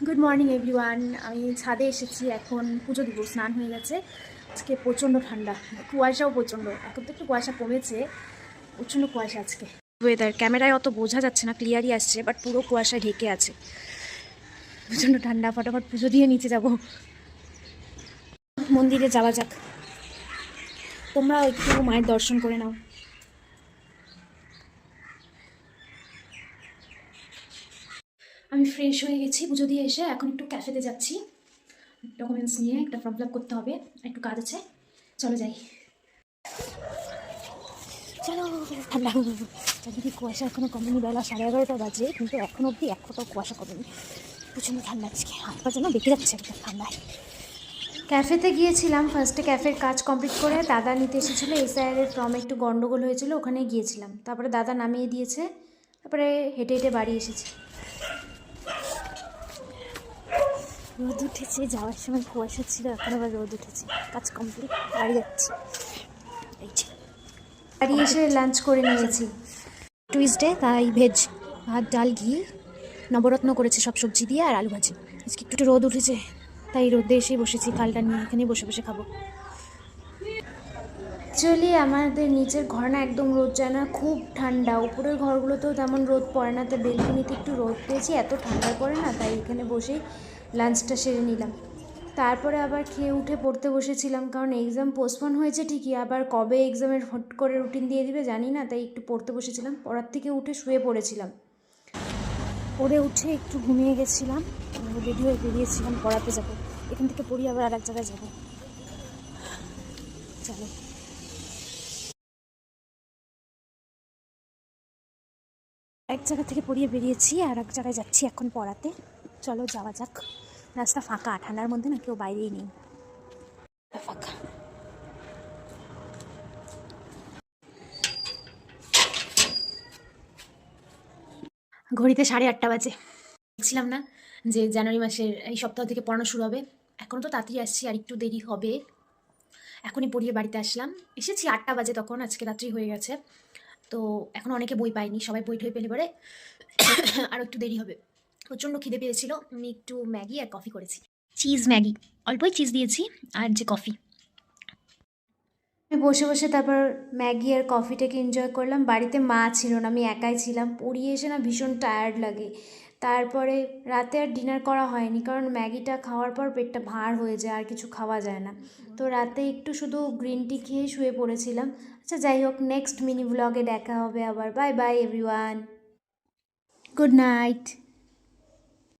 Good morning everyone. আমি ছাদে এসেছি, এখন পুজো দিব। স্নান হয়ে গেছে। আজকে প্রচণ্ড ঠান্ডা, কুয়াশাও প্রচণ্ড। এখন তো একটু কুয়াশা কমেছে, প্রচণ্ড কুয়াশা আজকে। ওয়েদার ক্যামেরায় অত বোঝা যাচ্ছে না, ক্লিয়ারই আসছে, বাট পুরো কুয়াশায় ঢেকে আছে। প্রচণ্ড ঠান্ডা। ফটাফট পুজো দিয়ে নিচে যাব, মন্দিরে যাওয়া যাক। তোমরাও একটু মায়ের দর্শন করে নাও। আমি ফ্রেশ হয়ে গেছি পুজো দিয়ে এসে, এখন একটু ক্যাফেতে যাচ্ছি। ডকুমেন্টস নিয়ে একটা ফর্ম ফিল আপ করতে হবে, একটু কাজ আছে। চলো যাই। চলো। ঠান্ডা চারিদিকে কুয়াশা এখনো কমেনি। বেলা 11:30 বাজে, কিন্তু এখন অবধি এক ফোটাও কুয়াশা কমেনি। প্রচণ্ড ঠান্ডা আজকে, হাত পা যেন বেঁকে যাচ্ছে একদম ঠান্ডায়। ক্যাফেতে গিয়েছিলাম ফার্স্টে, ক্যাফের কাজ কমপ্লিট করে দাদা নিতে এসেছিলো। এসআইআরের ফর্মে একটু গন্ডগোল হয়েছিল, ওখানে গিয়েছিলাম। তারপরে দাদা নামিয়ে দিয়েছে, তারপরে হেঁটে হেঁটে বাড়ি এসেছি। রোদ উঠেছে, যাওয়ার সময় কুয়াশা ছিল, এখন আবার রোদ উঠেছে। কাজ কমপ্লিট, বাড়ি যাচ্ছি। এই যে বাড়ি এসে লাঞ্চ করে নিয়েছি। টুইসডে, তাই ভেজ, ভাত ডাল ঘি, নবরত্ন করেছে সব সবজি দিয়ে, আর আলু ভাজি। আজকে একটু রোদ উঠেছে, তাই রোদে এসেই বসেছি। কালটা নিয়ে এখানেই বসে বসে খাবো। অ্যাকচুয়ালি আমাদের নিচের ঘর না একদম রোদ যায় না, খুব ঠান্ডা। উপরের ঘরগুলোতেও তেমন রোদ পড়ে না, তাই বেলকনিতে একটু রোদ পেয়েছি, এত ঠান্ডা পড়ে না। তাই এখানে বসেই লাঞ্চটা সেরে নিলাম। তারপরে আবার খেয়ে উঠে পড়তে বসেছিলাম, কারণ এক্সাম পোস্টপোন হয়েছে ঠিকই, আবার কবে এক্সামের হট করে রুটিন দিয়ে দিবে জানি না। তাই একটু পড়তে বসেছিলাম, পড়ার থেকে উঠে শুয়ে পড়েছিলাম। পড়ে উঠে একটু ঘুমিয়ে গেছিলাম, রেডি হয়ে বেরিয়েছিলাম পড়াতে যাবো। এখান থেকে পড়ি আবার আর এক জায়গায় যাবো। চলো। এক জায়গা থেকে পড়িয়ে বেরিয়েছি, আর এক জায়গায় যাচ্ছি এখন পড়াতে। চলো যাওয়া যাক। রাস্তা ফাঁকা, ঠান্ডার মধ্যে না কেউ বাইরেই নেই, ফাঁকা। ঘড়িতে 8:30 বাজে। দেখছিলাম না যে জানুয়ারি মাসের এই সপ্তাহ থেকে পড়ানো শুরু হবে। এখনও তো তাড়াতাড়ি আসছি, আর একটু দেরি হবে। এখনই পড়িয়ে বাড়িতে আসলাম, এসেছি 8টা বাজে, তখন আজকে রাত্রি হয়ে গেছে। তো এখন অনেকে বই পায়নি, সবাই বই ঠই পেলে পরে আর একটু দেরি হবে। প্রচণ্ড খিদে পেয়েছিল, আমি একটু ম্যাগি আর কফি করেছি। চিজ ম্যাগি, অল্পই চিজ দিয়েছি, আর যে কফি। আমি বসে বসে তারপর ম্যাগি আর কফিটাকে এনজয় করলাম। বাড়িতে মা ছিল না, আমি একাই ছিলাম। পড়িয়ে এসে না ভীষণ টায়ার্ড লাগে। তারপরে রাতে আর ডিনার করা হয়নি, কারণ ম্যাগিটা খাওয়ার পর পেটটা ভার হয়ে যায়, আর কিছু খাওয়া যায় না। তো রাতে একটু শুধু গ্রিন টি খেয়ে শুয়ে পড়েছিলাম। আচ্ছা যাই হোক, নেক্সট মিনি ব্লগে দেখা হবে আবার। Bye bye everyone, good night.